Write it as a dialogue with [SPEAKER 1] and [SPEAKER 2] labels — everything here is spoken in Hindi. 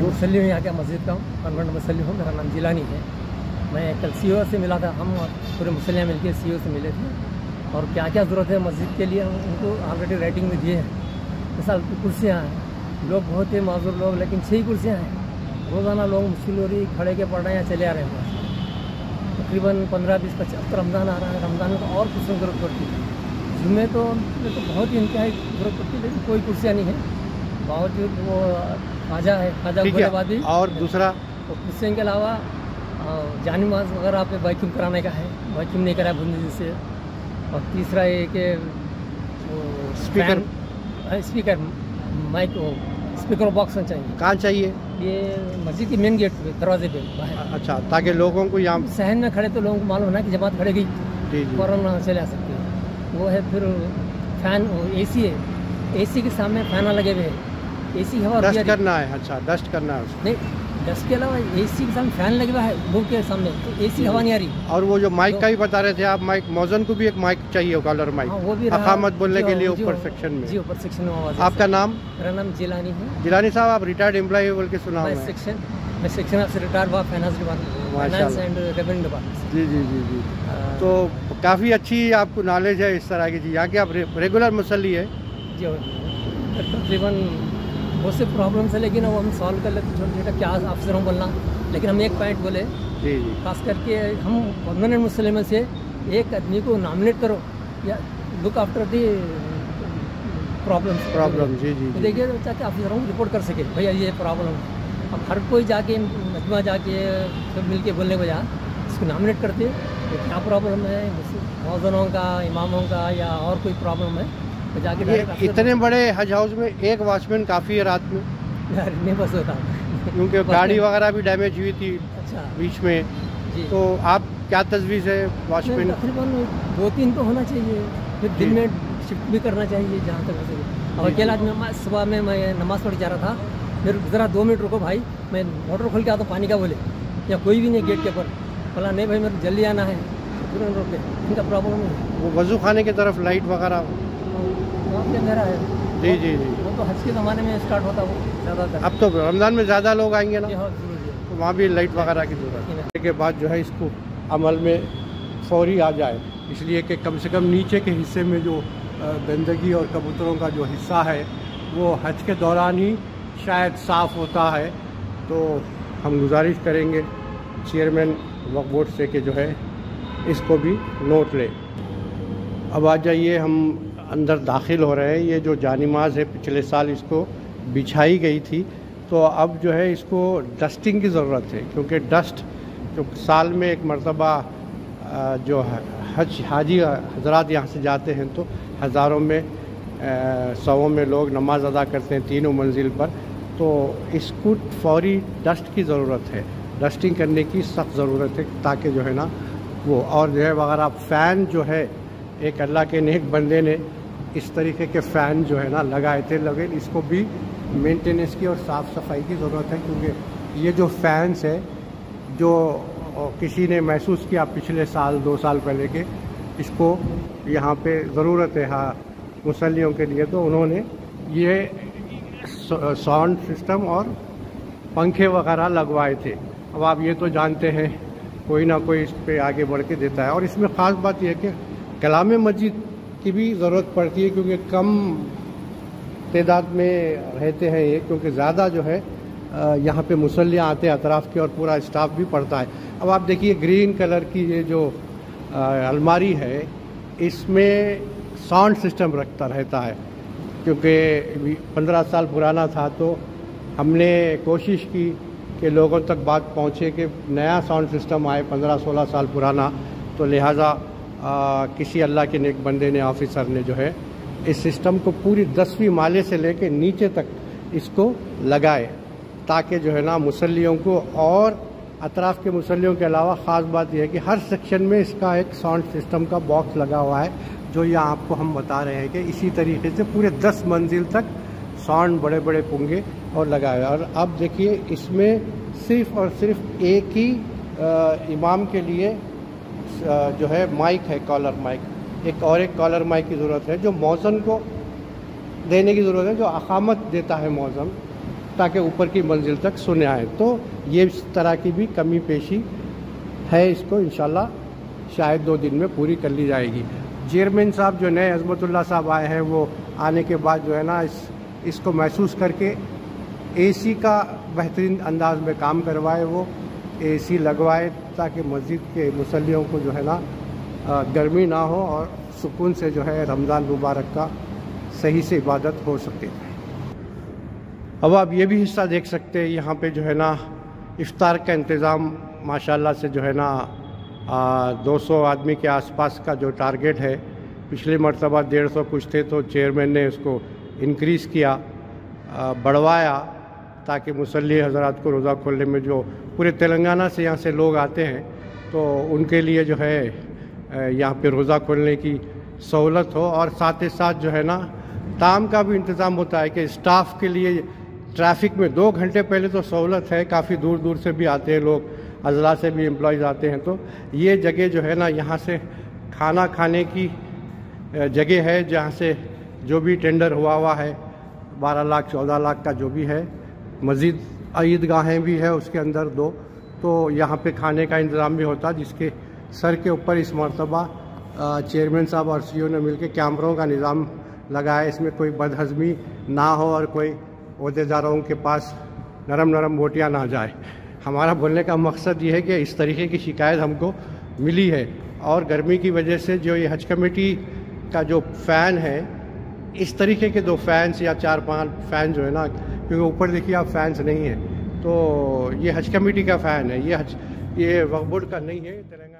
[SPEAKER 1] मुसल्ली हूँ यहाँ के मस्जिद का, कन्वेंट मुसल्ली हूँ। मेरा नाम जिलानी है। मैं कल सीओ से मिला था, हम पूरे मुसल्लियाँ मिलकर सीओ से मिले थे और क्या क्या ज़रूरत है मस्जिद के लिए उनको ऑलरेडी राइटिंग में दिए हैं। मिसाल कुर्सियाँ हैं, लोग बहुत ही माजूर लोग, लेकिन 6 कुर्सियाँ हैं। रोज़ाना लोग मुश्किल हो रही, खड़े के पड़ रहे हैं, चले आ रहे हैं। तकरीबन 15, 20, 25 रमज़ान आ रहा है, रमज़ान में तो और कुर्सियों की जरूरत पड़ती है। जुम्मे तो बहुत ही इंतहाई जरूरत पड़ती है, लेकिन कोई कुर्सियाँ नहीं है। बावजूद वो खाजा है, खाजा गोलेबादी।
[SPEAKER 2] और दूसरा
[SPEAKER 1] कुर्सियों के अलावा जानी नमाज वगैरह पे वैक्यूम कराने का है, वैक्यूम नहीं कराया बुंदी से। और तीसरा ये कि स्पीकर माइक स्पीकर बॉक्स चाहिए।
[SPEAKER 2] कहाँ चाहिए?
[SPEAKER 1] ये मस्जिद की मेन गेट पे, दरवाजे पे बाहर।
[SPEAKER 2] अच्छा, ताकि लोगों को यहाँ
[SPEAKER 1] सहन में खड़े तो लोगों को मालूम है कि जमात खड़े गई,
[SPEAKER 2] जी
[SPEAKER 1] फौरन चले आ सकते हैं। वो है फिर फैन, एसी है, एसी के सामने फैन लगे हुए हैं, एसी हवा
[SPEAKER 2] डस्ट करना है। अच्छा, डस्ट करना है उसको।
[SPEAKER 1] नहीं, डस्ट के अलावा एसी के सामने फैन लगे हुआ है मुंह के सामने, तो एसी हवा नहीं आ रही।
[SPEAKER 2] और वो जो माइक का ही बता रहे थे आप, माइक मौजन को भी एक माइक चाहिए, कॉलर माइक,
[SPEAKER 1] वो भी
[SPEAKER 2] अकामत बोलने के लिए ऊपर सेक्शन में।
[SPEAKER 1] जी, ऊपर सेक्शन में आवाज।
[SPEAKER 2] आपका नाम?
[SPEAKER 1] मेरा नाम जिलानी है।
[SPEAKER 2] जिलानी साहब, आप रिटायर्ड एम्प्लॉय बोल के सुना?
[SPEAKER 1] मैं सेक्शन से रिटायर्ड हुआ, फाइनेंस एंड रेवेन्यू डिपार्टमेंट।
[SPEAKER 2] जी जी जी जी। तो काफ़ी अच्छी आपको नॉलेज है इस तरह की चीज़। यहाँ के आप रेगुलर मुसल्ली है?
[SPEAKER 1] जी, तकरीबन बहुत से प्रॉब्लम्स है, लेकिन वो हम सॉल्व कर लेते छोटे छोटे। क्या अफसरों बोलना, लेकिन हम एक पॉइंट बोले,
[SPEAKER 2] जी जी,
[SPEAKER 1] खास करके हम परमानेंट मुसल्ले में से एक आदमी को नॉमिनेट करो या लुक आफ्टर दी प्रॉब्लम। जी जी, तो देखिए ताकि अफसरों को रिपोर्ट कर सके, भैया ये प्रॉब्लम है। अब हर कोई जाके मजमा जाके सब मिल के बोलने को बजाय इसको नॉमिनेट करते तो क्या प्रॉब्लम है, मौजनों का, इमामों का या और कोई प्रॉब्लम है तो जाके।
[SPEAKER 2] इतने बड़े हज हाउस में एक वॉचमैन काफ़ी है रात में?
[SPEAKER 1] यार नहीं बस होता,
[SPEAKER 2] क्योंकि गाड़ी वगैरह भी डैमेज हुई थी
[SPEAKER 1] अच्छा
[SPEAKER 2] बीच में जी। तो आप क्या तजवीज़ है वॉचमैन?
[SPEAKER 1] तकरीबन 2-3 तो होना चाहिए, फिर दिन में शिफ्ट भी करना चाहिए जहाँ तक हो सके। और अकेला मैं सुबह में मैं नमाज़ पढ़ जा रहा था, फिर ज़रा 2 मिनट रुको भाई, मैं मोटर खोल के आता पानी का बोले, या कोई भी नहीं गेट के ऊपर बोला, नहीं भाई मेरे जल्दी आना है, तुरंत रोके। इनका प्रॉब्लम है
[SPEAKER 2] वो वज़ू खाने की तरफ लाइट वगैरह
[SPEAKER 1] वहाँ पे मेरा है।
[SPEAKER 2] जी जी जी,
[SPEAKER 1] वो तो हज के ज़माने में स्टार्ट होता वो ज़्यादातर।
[SPEAKER 2] अब तो रमज़ान में ज़्यादा लोग आएंगे ना,
[SPEAKER 1] तो
[SPEAKER 2] वहाँ भी लाइट वगैरह की ज़रूरत है। के बाद जो है इसको अमल में फौरी आ जाए, इसलिए कि कम से कम नीचे के हिस्से में जो गंदगी और कबूतरों का जो हिस्सा है वो हज के दौरान ही शायद साफ़ होता है। तो हम गुजारिश करेंगे चेयरमैन वक्फ बोर्ड से कि जो है इसको भी नोट ले। अब आ जाइए, हम अंदर दाखिल हो रहे हैं। ये जो जानिमाज़ है पिछले साल इसको बिछाई गई थी, तो अब जो है इसको डस्टिंग की ज़रूरत है, क्योंकि डस्ट जो साल में एक मरतबा जो हाजी हजरात यहाँ से जाते हैं तो हज़ारों में सौों में लोग नमाज अदा करते हैं तीनों मंजिल पर, तो इसको फौरी डस्ट की ज़रूरत है, डस्टिंग करने की सख्त ज़रूरत है, ताकि जो है ना वो और जो है वगैरह। फ़ैन जो है एक अल्लाह के नेक बंदे ने इस तरीके के फ़ैन जो है ना लगाए थे, लेकिन इसको भी मेंटेनेंस की और साफ़ सफाई की ज़रूरत है, क्योंकि ये जो फ़ैन्स है जो किसी ने महसूस किया पिछले साल 2 साल पहले के, इसको यहाँ पे ज़रूरत है हाँ मुसल्लियों के लिए, तो उन्होंने ये साउंड सिस्टम और पंखे वगैरह लगवाए थे। अब आप ये तो जानते हैं कोई ना कोई इस पे आगे बढ़ के देता है। और इसमें ख़ास बात यह है कि कलाम मस्जिद की भी ज़रूरत पड़ती है, क्योंकि कम तादाद में रहते हैं ये, क्योंकि ज़्यादा जो है यहाँ पे मुसल्लियाँ आते हैं अतराफ़ के और पूरा स्टाफ भी पड़ता है। अब आप देखिए ग्रीन कलर की ये जो अलमारी है इसमें साउंड सिस्टम रखता रहता है, क्योंकि 15 साल पुराना था, तो हमने कोशिश की कि लोगों तक बात पहुँचे कि नया साउंड सिस्टम आए 15-16 साल पुराना, तो लिहाजा किसी अल्लाह के नेक बंदे ने, ऑफिसर ने जो है इस सिस्टम को पूरी 10वीं माले से लेकर नीचे तक इसको लगाए, ताकि जो है ना मुसल्लियों को और अतराफ़ के मुसल्लियों के अलावा ख़ास बात यह है कि हर सेक्शन में इसका एक साउंड सिस्टम का बॉक्स लगा हुआ है, जो यहाँ आपको हम बता रहे हैं कि इसी तरीके से पूरे 10 मंजिल तक साउंड बड़े बड़े पुंगे और लगाए। और अब देखिए इसमें सिर्फ़ और सिर्फ एक ही इमाम के लिए जो है माइक है, कॉलर माइक, एक कॉलर माइक की ज़रूरत है, जो मौज़न को देने की ज़रूरत है, जो अकामत देता है मौज़न, ताकि ऊपर की मंजिल तक सुने आए। तो ये इस तरह की भी कमी पेशी है, इसको इंशाल्लाह शायद 2 दिन में पूरी कर ली जाएगी। चेयरमैन साहब जो नए अज़मतुल्लाह साहब आए हैं, वो आने के बाद जो है ना इसको महसूस करके एसी का बेहतरीन अंदाज में काम करवाए, वो एसी लगवाए ताकि मस्जिद के मुसल्लियों को जो है ना गर्मी ना हो और सुकून से जो है रमज़ान मुबारक का सही से इबादत हो सके। अब आप ये भी हिस्सा देख सकते हैं, यहाँ पे जो है ना इफ्तार का इंतज़ाम माशाल्लाह से जो है ना 200 आदमी के आसपास का जो टारगेट है, पिछले मरतबा 150 कुछ थे, तो चेयरमैन ने उसको इंक्रीज़ किया, बढ़वाया, ताकि मुसल्ली हज़रात को रोज़ा खोलने में, जो पूरे तेलंगाना से यहाँ से लोग आते हैं, तो उनके लिए जो है यहाँ पे रोज़ा खोलने की सहूलत हो। और साथ ही साथ जो है ना ताम का भी इंतज़ाम होता है कि स्टाफ के लिए ट्रैफिक में 2 घंटे पहले तो सहूलत है, काफ़ी दूर दूर से भी आते हैं लोग, अजला से भी एम्प्लॉयज़ आते हैं, तो ये जगह जो है ना यहाँ से खाना खाने की जगह है, जहाँ से जो भी टेंडर हुआ है 12 लाख 14 लाख का जो भी है, मज़ीद ईदगाहें भी है उसके अंदर 2, तो यहाँ पे खाने का इंतज़ाम भी होता है, जिसके सर के ऊपर इस मरतबा चेयरमैन साहब और सीईओ ने मिलकर कैमरों का निज़ाम लगाया, इसमें कोई बदहज़मी ना हो और कोई ओहदेदारों के पास नरम बोटियाँ ना जाए। हमारा बोलने का मकसद ये है कि इस तरीके की शिकायत हमको मिली है, और गर्मी की वजह से जो ये हज कमेटी का जो फ़ैन है, इस तरीके के 2 फैंस या 4-5 फ़ैन जो है ना, क्योंकि ऊपर देखिए आप फैंस नहीं है, तो ये हज कमेटी का फ़ैन है, ये वक्फ बोर्ड का नहीं है। तेलंगाना